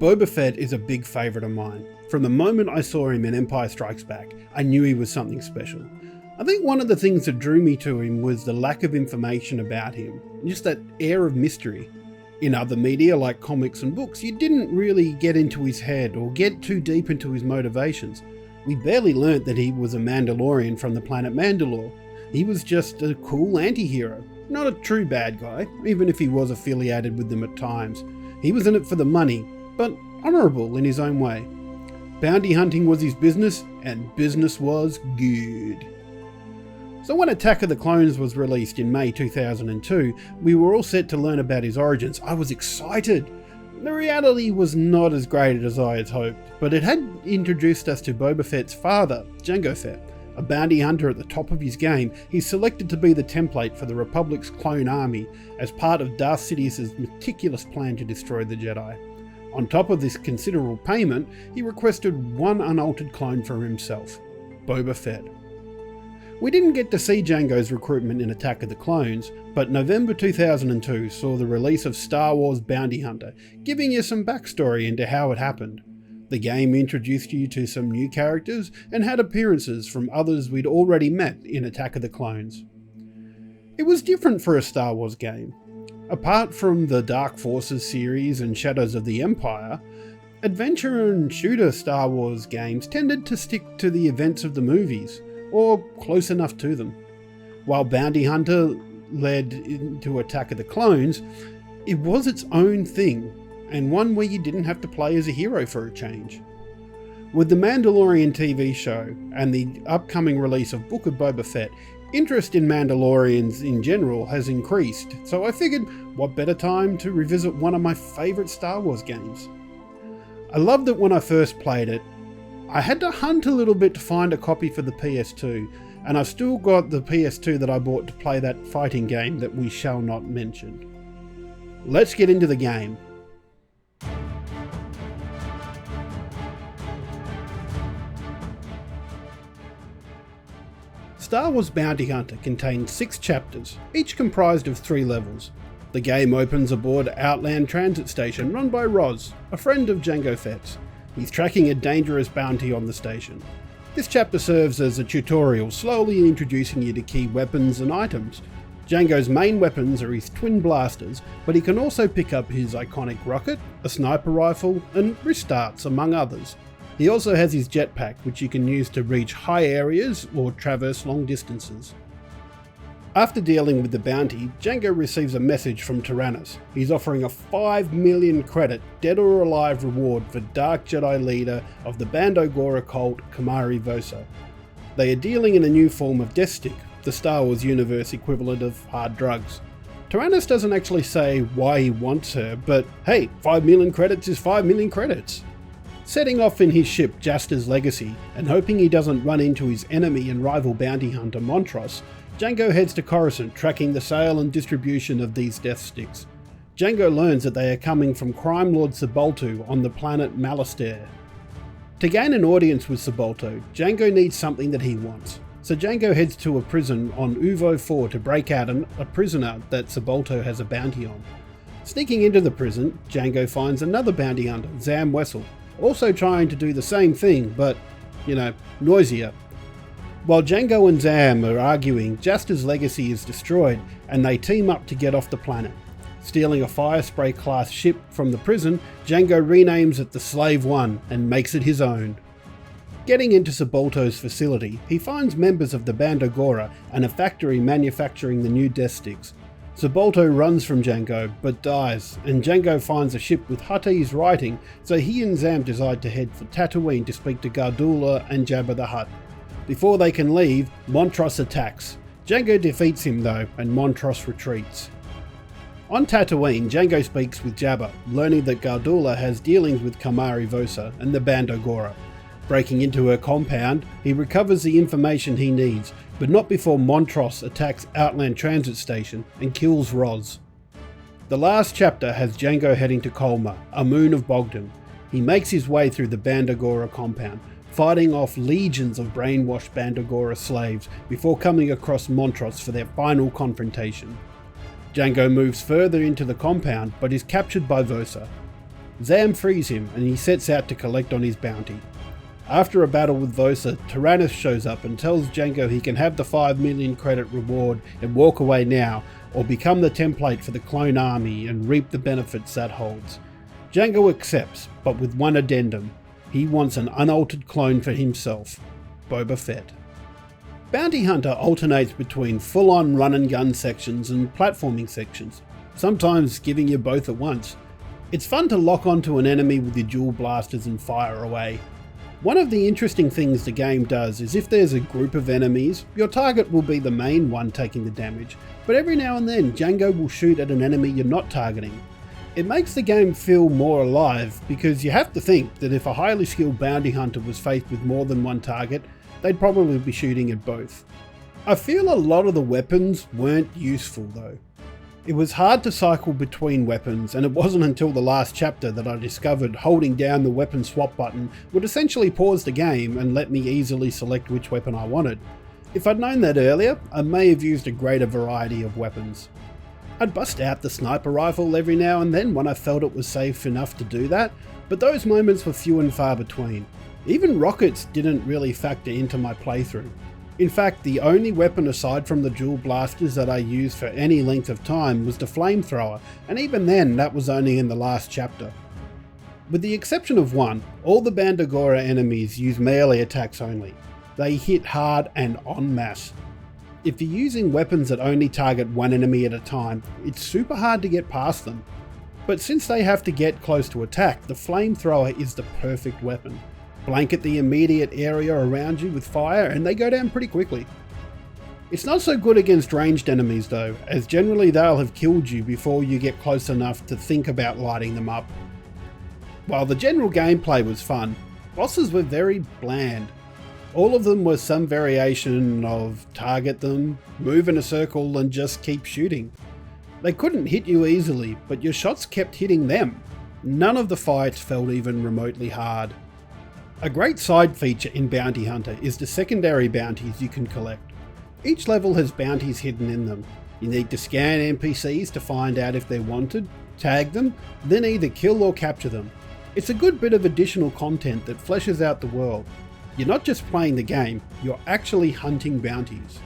Boba Fett is a big favourite of mine. From the moment I saw him in Empire Strikes Back, I knew he was something special. I think one of the things that drew me to him was the lack of information about him, just that air of mystery. In other media like comics and books, you didn't really get into his head or get too deep into his motivations. We barely learnt that he was a Mandalorian from the planet Mandalore. He was just a cool anti-hero, not a true bad guy, even if he was affiliated with them at times. He was in it for the money, but honourable in his own way. Bounty hunting was his business, and business was good. So when Attack of the Clones was released in May 2002, we were all set to learn about his origins. I was excited. The reality was not as great as I had hoped, but it had introduced us to Boba Fett's father, Jango Fett. A bounty hunter at the top of his game, he's selected to be the template for the Republic's clone army as part of Darth Sidious's meticulous plan to destroy the Jedi. On top of this considerable payment, he requested one unaltered clone for himself, Boba Fett. We didn't get to see Jango's recruitment in Attack of the Clones, but November 2002 saw the release of Star Wars Bounty Hunter, giving you some backstory into how it happened. The game introduced you to some new characters and had appearances from others we'd already met in Attack of the Clones. It was different for a Star Wars game. Apart from the Dark Forces series and Shadows of the Empire, adventure and shooter Star Wars games tended to stick to the events of the movies, or close enough to them. While Bounty Hunter led into Attack of the Clones, it was its own thing, and one where you didn't have to play as a hero for a change. With the Mandalorian TV show and the upcoming release of Book of Boba Fett, interest in Mandalorians in general has increased, so I figured what better time to revisit one of my favourite Star Wars games. I loved it when I first played it. I had to hunt a little bit to find a copy for the PS2, and I've still got the PS2 that I bought to play that fighting game that we shall not mention. Let's get into the game. Star Wars Bounty Hunter contains 6 chapters, each comprised of 3 levels. The game opens aboard Outland Transit Station run by Roz, a friend of Jango Fett's. He's tracking a dangerous bounty on the station. This chapter serves as a tutorial, slowly introducing you to key weapons and items. Jango's main weapons are his twin blasters, but he can also pick up his iconic rocket, a sniper rifle, and wrist darts, among others. He also has his jetpack, which you can use to reach high areas or traverse long distances. After dealing with the bounty, Jango receives a message from Tyrannus. He's offering a 5 million credit, dead or alive reward for Dark Jedi leader of the Bando Gora cult, Kamari Vosa. They are dealing in a new form of Death Stick, the Star Wars universe equivalent of hard drugs. Tyrannus doesn't actually say why he wants her, but hey, 5 million credits is 5 million credits. Setting off in his ship Jasta's Legacy, and hoping he doesn't run into his enemy and rival bounty hunter Montross, Jango heads to Coruscant, tracking the sale and distribution of these death sticks. Jango learns that they are coming from crime lord Sebulto on the planet Malastare. To gain an audience with Sebulto, Jango needs something that he wants, so Jango heads to a prison on Uvo 4 to break out a prisoner that Sebulto has a bounty on. Sneaking into the prison, Jango finds another bounty hunter, Zam Wessel, also trying to do the same thing, but, noisier. While Jango and Zam are arguing, Jasta's Legacy is destroyed, and they team up to get off the planet. Stealing a Firespray class ship from the prison, Jango renames it the Slave One and makes it his own. Getting into Sebulto's facility, he finds members of the Bando Gora and a factory manufacturing the new death sticks. Sebulto runs from Jango, but dies, and Jango finds a ship with Huttese writing, so he and Zam decide to head for Tatooine to speak to Gardulla and Jabba the Hutt. Before they can leave, Montross attacks. Jango defeats him though, and Montross retreats. On Tatooine, Jango speaks with Jabba, learning that Gardulla has dealings with Kamari Vosa and the Bando Gora. Breaking into her compound, he recovers the information he needs, but not before Montross attacks Outland Transit Station and kills Roz. The last chapter has Jango heading to Colma, a moon of Bogdan. He makes his way through the Bando Gora compound, fighting off legions of brainwashed Bando Gora slaves before coming across Montross for their final confrontation. Jango moves further into the compound but is captured by Vosa. Zam frees him and he sets out to collect on his bounty. After a battle with Vosa, Tyrannus shows up and tells Jango he can have the 5 million credit reward and walk away now, or become the template for the clone army and reap the benefits that holds. Jango accepts, but with one addendum. He wants an unaltered clone for himself, Boba Fett. Bounty Hunter alternates between full-on run-and-gun sections and platforming sections, sometimes giving you both at once. It's fun to lock onto an enemy with your dual blasters and fire away. One of the interesting things the game does is if there's a group of enemies, your target will be the main one taking the damage, but every now and then Jango will shoot at an enemy you're not targeting. It makes the game feel more alive because you have to think that if a highly skilled bounty hunter was faced with more than one target, they'd probably be shooting at both. I feel a lot of the weapons weren't useful though. It was hard to cycle between weapons, and it wasn't until the last chapter that I discovered holding down the weapon swap button would essentially pause the game and let me easily select which weapon I wanted. If I'd known that earlier, I may have used a greater variety of weapons. I'd bust out the sniper rifle every now and then when I felt it was safe enough to do that, but those moments were few and far between. Even rockets didn't really factor into my playthrough. In fact, the only weapon aside from the dual blasters that I used for any length of time was the flamethrower, and even then that was only in the last chapter. With the exception of one, all the Bandagora enemies use melee attacks only. They hit hard and en masse. If you're using weapons that only target one enemy at a time, it's super hard to get past them. But since they have to get close to attack, the flamethrower is the perfect weapon. Blanket the immediate area around you with fire and they go down pretty quickly. It's not so good against ranged enemies though, as generally they'll have killed you before you get close enough to think about lighting them up. While the general gameplay was fun, bosses were very bland. All of them were some variation of target them, move in a circle and just keep shooting. They couldn't hit you easily, but your shots kept hitting them. None of the fights felt even remotely hard. A great side feature in Bounty Hunter is the secondary bounties you can collect. Each level has bounties hidden in them. You need to scan NPCs to find out if they're wanted, tag them, then either kill or capture them. It's a good bit of additional content that fleshes out the world. You're not just playing the game, you're actually hunting bounties.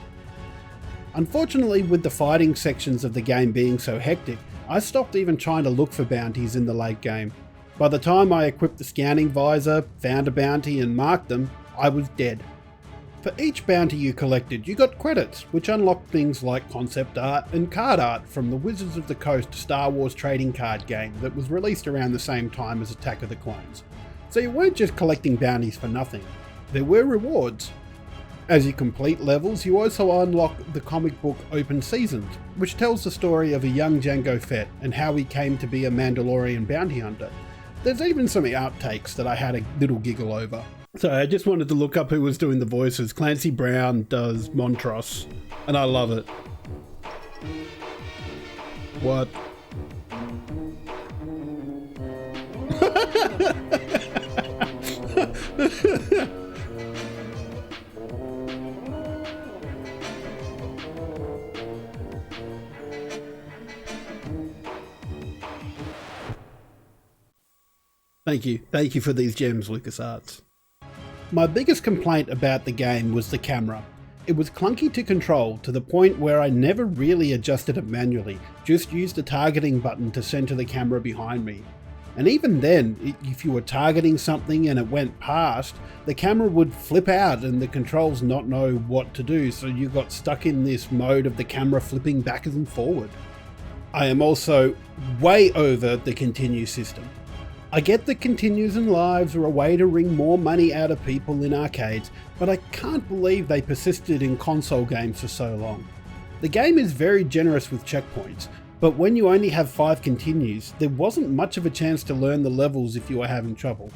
Unfortunately, with the fighting sections of the game being so hectic, I stopped even trying to look for bounties in the late game. By the time I equipped the scanning visor, found a bounty and marked them, I was dead. For each bounty you collected, you got credits, which unlocked things like concept art and card art from the Wizards of the Coast Star Wars trading card game that was released around the same time as Attack of the Clones. So you weren't just collecting bounties for nothing, there were rewards. As you complete levels, you also unlock the comic book Open Seasons, which tells the story of a young Jango Fett and how he came to be a Mandalorian bounty hunter. There's even some outtakes that I had a little giggle over. So I just wanted to look up who was doing the voices. Clancy Brown does Montrose, and I love it. What? Thank you for these gems, LucasArts. My biggest complaint about the game was the camera. It was clunky to control to the point where I never really adjusted it manually, just used the targeting button to center the camera behind me. And even then, if you were targeting something and it went past, the camera would flip out and the controls not know what to do, so you got stuck in this mode of the camera flipping backwards and forward. I am also way over the continue system. I get that continues and lives are a way to wring more money out of people in arcades, but I can't believe they persisted in console games for so long. The game is very generous with checkpoints, but when you only have 5 continues, there wasn't much of a chance to learn the levels if you were having trouble.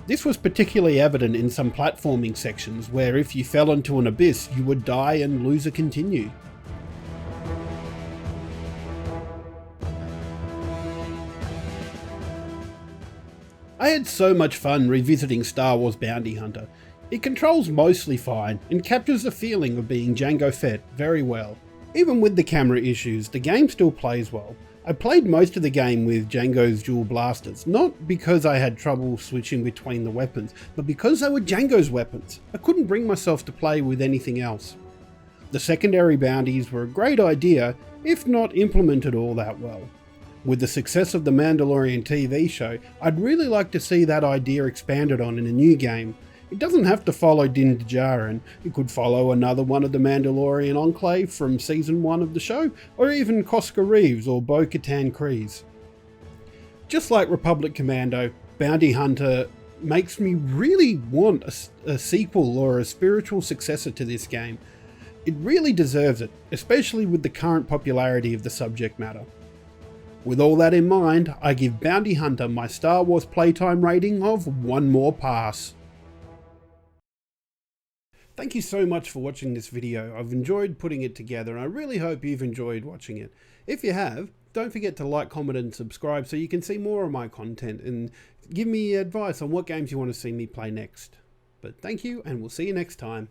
This was particularly evident in some platforming sections where if you fell into an abyss, you would die and lose a continue. I had so much fun revisiting Star Wars Bounty Hunter. It controls mostly fine and captures the feeling of being Jango Fett very well. Even with the camera issues, the game still plays well. I played most of the game with Django's dual blasters, not because I had trouble switching between the weapons, but because they were Django's weapons. I couldn't bring myself to play with anything else. The secondary bounties were a great idea, if not implemented all that well. With the success of the Mandalorian TV show, I'd really like to see that idea expanded on in a new game. It doesn't have to follow Din Djarin, it could follow another one of the Mandalorian Enclave from Season 1 of the show, or even Cosca Reeves or Bo-Katan Kryze. Just like Republic Commando, Bounty Hunter makes me really want a sequel or a spiritual successor to this game. It really deserves it, especially with the current popularity of the subject matter. With all that in mind, I give Bounty Hunter my Star Wars playtime rating of 1 more pass. Thank you so much for watching this video. I've enjoyed putting it together and I really hope you've enjoyed watching it. If you have, don't forget to like, comment and subscribe so you can see more of my content and give me advice on what games you want to see me play next. But thank you and we'll see you next time.